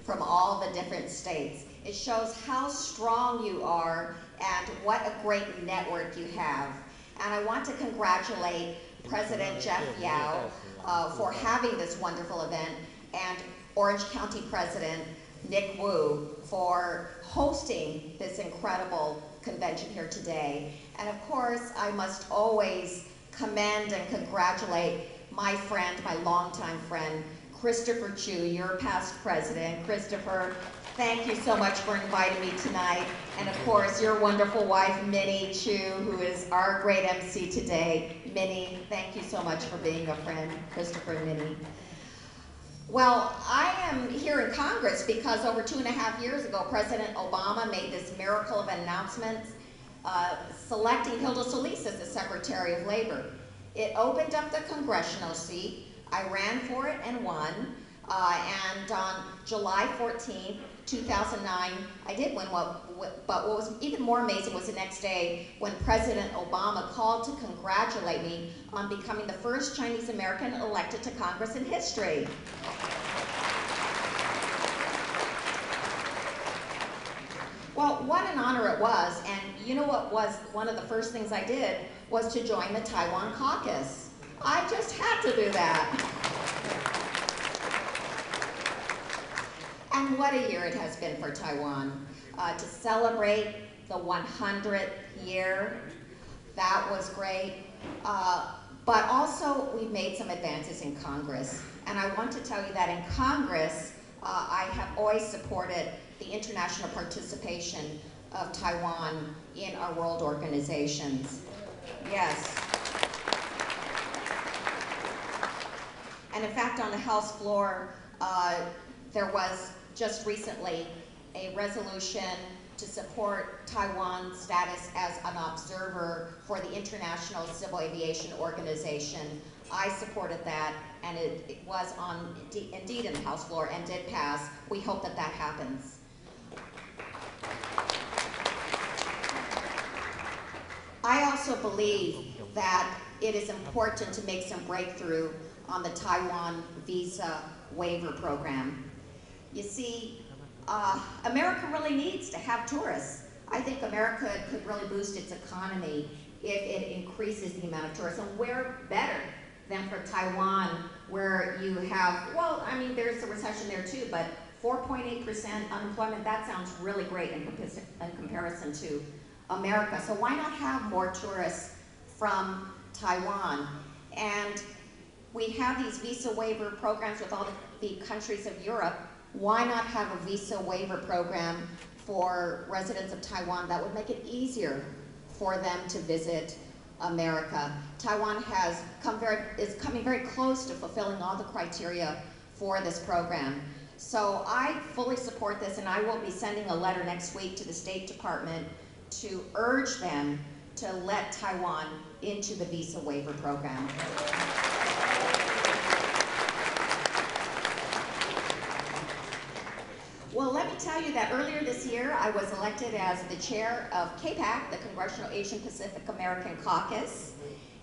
from all the different states. It shows how strong you are and what a great network you have. And I want to congratulate President Jeff Yao for having this wonderful event, and Orange County President Nick Wu for hosting this incredible convention here today. And of course, I must always commend and congratulate my friend, my longtime friend, Christopher Chu, your past president. Christopher, thank you so much for inviting me tonight. And of course, your wonderful wife, Minnie Chu, who is our great MC today. Minnie, thank you so much for being a friend, Christopher and Minnie. Well, I am here in Congress because over 2.5 years ago, President Obama made this miracle of an announcement selecting Hilda Solis as the Secretary of Labor. It opened up the congressional seat. I ran for it and won. And on July 14th, 2009, I did win, but what was even more amazing was the next day when President Obama called to congratulate me on becoming the first Chinese American elected to Congress in history. Well, what an honor it was, and you know what was one of the first things I did was to join the Taiwan caucus. I just had to do that. And what a year it has been for Taiwan. To celebrate the 100th year, that was great. But also, we've made some advances in Congress. And I want to tell you that in Congress, I have always supported the international participation of Taiwan in our world organizations. Yes. And in fact, on the House floor, there was just recently a resolution to support Taiwan's status as an observer for the International Civil Aviation Organization. I supported that, and it was indeed in the House floor and did pass. We hope that that happens. I also believe that it is important to make some breakthrough on the Taiwan visa waiver program. You see, America really needs to have tourists. I think America could really boost its economy if it increases the amount of tourists. And where better than for Taiwan, where you have, well, I mean, there's a recession there too, but 4.8% unemployment, that sounds really great in comparison to America. So why not have more tourists from Taiwan? And we have these visa waiver programs with all the countries of Europe. Why not have a visa waiver program for residents of Taiwan that would make it easier for them to visit America? Taiwan is coming very close to fulfilling all the criteria for this program. So I fully support this, and I will be sending a letter next week to the State Department to urge them to let Taiwan into the visa waiver program. Well, let me tell you that earlier this year, I was elected as the chair of CAPAC, the Congressional Asian Pacific American Caucus.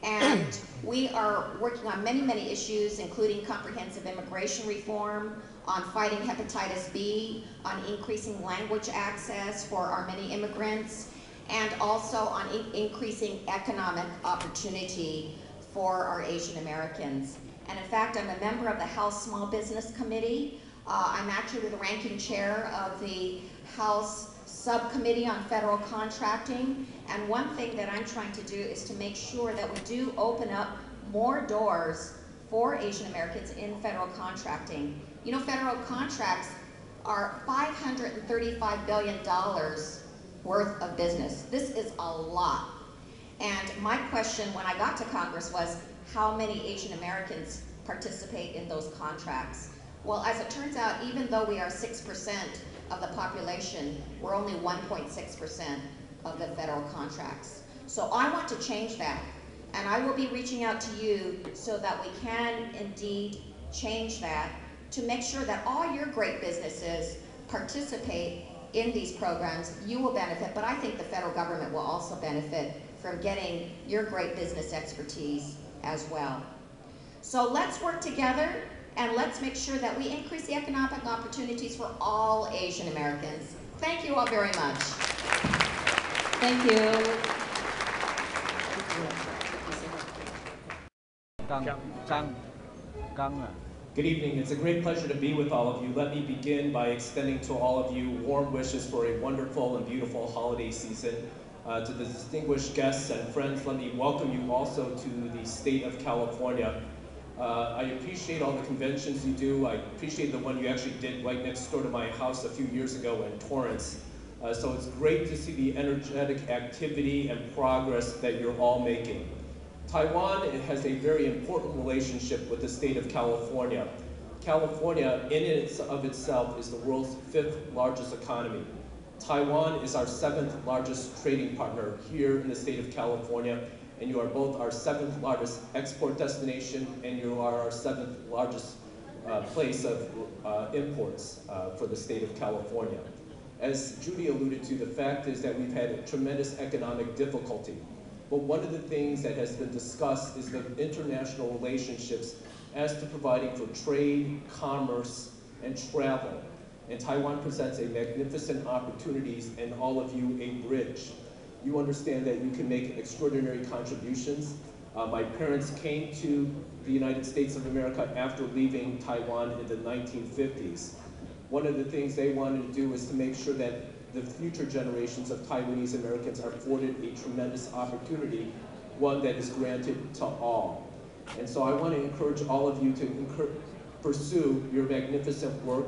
And we are working on many, many issues, including comprehensive immigration reform, on fighting hepatitis B, on increasing language access for our many immigrants, and also on increasing economic opportunity for our Asian Americans. And in fact, I'm a member of the House Small Business Committee. I'm actually the ranking chair of the House Subcommittee on Federal Contracting. And one thing that I'm trying to do is to make sure that we do open up more doors for Asian Americans in federal contracting. You know, federal contracts are $535 billion worth of business. This is a lot. And my question when I got to Congress was, how many Asian Americans participate in those contracts? Well, as it turns out, even though we are 6% of the population, we're only 1.6% of the federal contracts. So I want to change that. And I will be reaching out to you so that we can indeed change that to make sure that all your great businesses participate in these programs. You will benefit, but I think the federal government will also benefit from getting your great business expertise as well. So let's work together and let's make sure that we increase the economic opportunities for all Asian Americans. Thank you all very much. Thank you. Kang. Good evening. It's a great pleasure to be with all of you. Let me begin by extending to all of you warm wishes for a wonderful and beautiful holiday season. To the distinguished guests and friends, let me welcome you also to the state of California. I appreciate all the conventions you do. I appreciate the one you actually did right next door to my house a few years ago in Torrance. So it's great to see the energetic activity and progress that you're all making. Taiwan has a very important relationship with the state of California. California, in and of itself, is the world's 5th largest economy. Taiwan is our 7th largest trading partner here in the state of California, and you are both our 7th largest export destination, and you are our 7th largest place of imports for the state of California. As Judy alluded to, the fact is that we've had a tremendous economic difficulty. But one of the things that has been discussed is the international relationships as to providing for trade, commerce, and travel. And Taiwan presents a magnificent opportunities and all of you a bridge. You understand that you can make extraordinary contributions. My parents came to the United States of America after leaving Taiwan in the 1950s. One of the things they wanted to do is to make sure that the future generations of Taiwanese Americans are afforded a tremendous opportunity, one that is granted to all. And so I want to encourage all of you to pursue your magnificent work.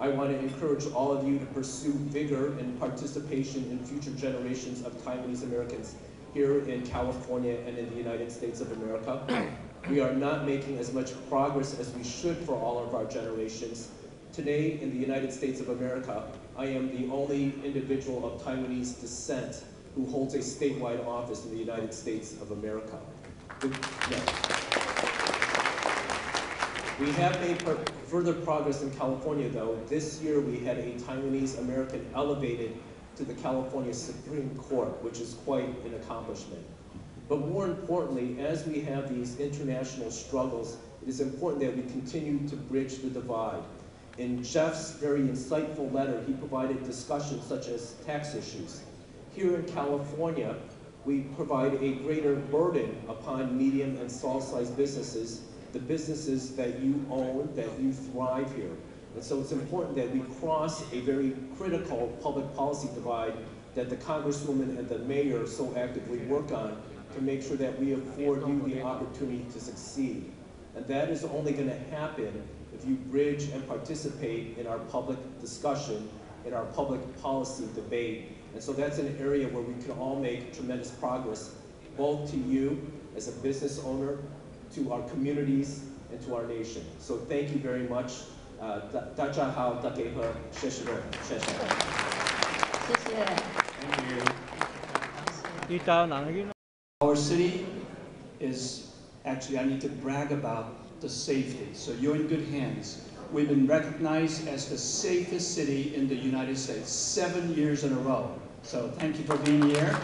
I want to encourage all of you to pursue vigor and participation in future generations of Taiwanese Americans here in California and in the United States of America. We are not making as much progress as we should for all of our generations. Today, in the United States of America, I am the only individual of Taiwanese descent who holds a statewide office in the United States of America. We have made further progress in California, though. This year, we had a Taiwanese American elevated to the California Supreme Court, which is quite an accomplishment. But more importantly, as we have these international struggles, it is important that we continue to bridge the divide. In Jeff's very insightful letter, he provided discussions such as tax issues. Here in California, we provide a greater burden upon medium and small-sized businesses, the businesses that you own, that you thrive here. And so it's important that we cross a very critical public policy divide that the Congresswoman and the Mayor so actively work on to make sure that we afford you the opportunity to succeed. And that is only going to happen if you bridge and participate in our public discussion, in our public policy debate. And so that's an area where we can all make tremendous progress, both to you as a business owner, to our communities, and to our nation. So thank you very much. 大家好，大家好，谢谢。谢谢。Thank you. Our city is, actually I need to brag about the safety, so you're in good hands. We've been recognized as the safest city in the United States 7 years in a row. So thank you for being here.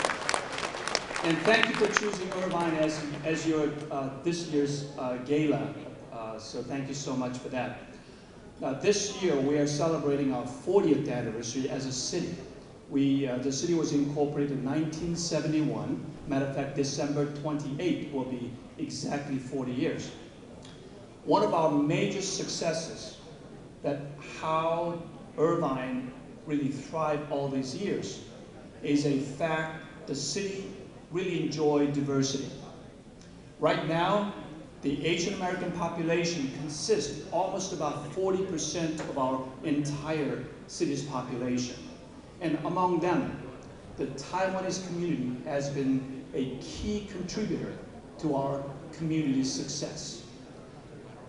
And thank you for choosing Irvine as your this year's gala. So thank you so much for that. Now this year we are celebrating our 40th anniversary as a city. The city was incorporated in 1971. Matter of fact, December 28th will be exactly 40 years. One of our major successes, that how Irvine really thrived all these years, is a fact the city really enjoyed diversity. Right now, the Asian American population consists almost about 40% of our entire city's population. And among them, the Taiwanese community has been a key contributor to our community's success.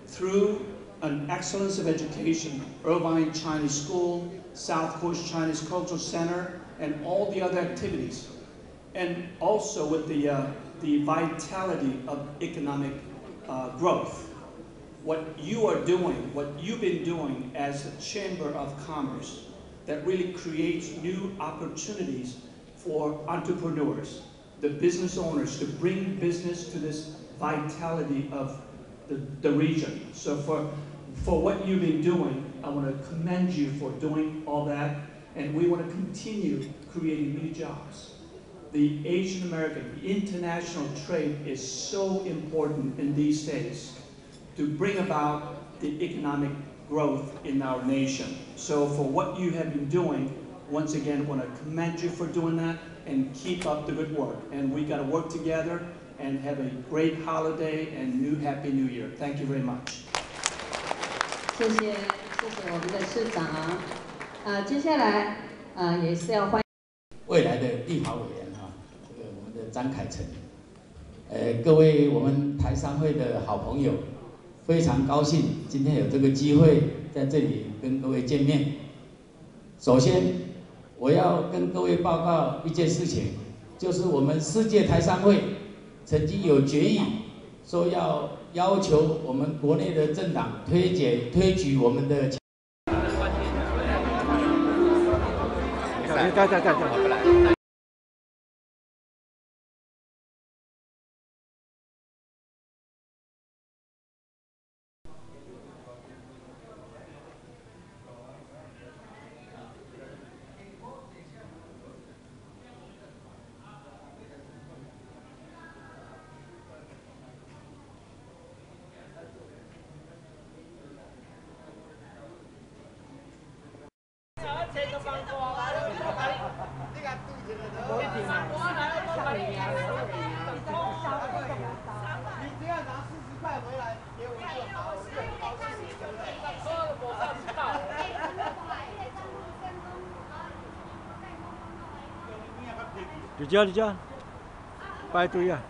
Through an excellence of education, Irvine Chinese School, South Coast Chinese Cultural Center, and all the other activities, and also with the vitality of economic growth. What you are doing, what you've been doing as a Chamber of Commerce, that really creates new opportunities for entrepreneurs, the business owners, to bring business to this vitality of the region. So for for what you've been doing. I want to commend you for doing all that, and we want to continue creating new jobs. The Asian American, the international trade is so important in these days to bring about the economic growth in our nation. So for what you have been doing, once again, I want to commend you for doing that and keep up the good work. And we got to work together and have a great holiday and Happy New Year. Thank you very much. 谢谢我们的市长。接下来也是要欢迎未来的立法委员这个我们的张凯成，各位我们台商会的好朋友，非常高兴今天有这个机会在这里跟各位见面。首先，我要跟各位报告一件事情，就是我们世界台商会曾经有决议，说要求我们国内的政党推举我们的。在。你叫，排队啊！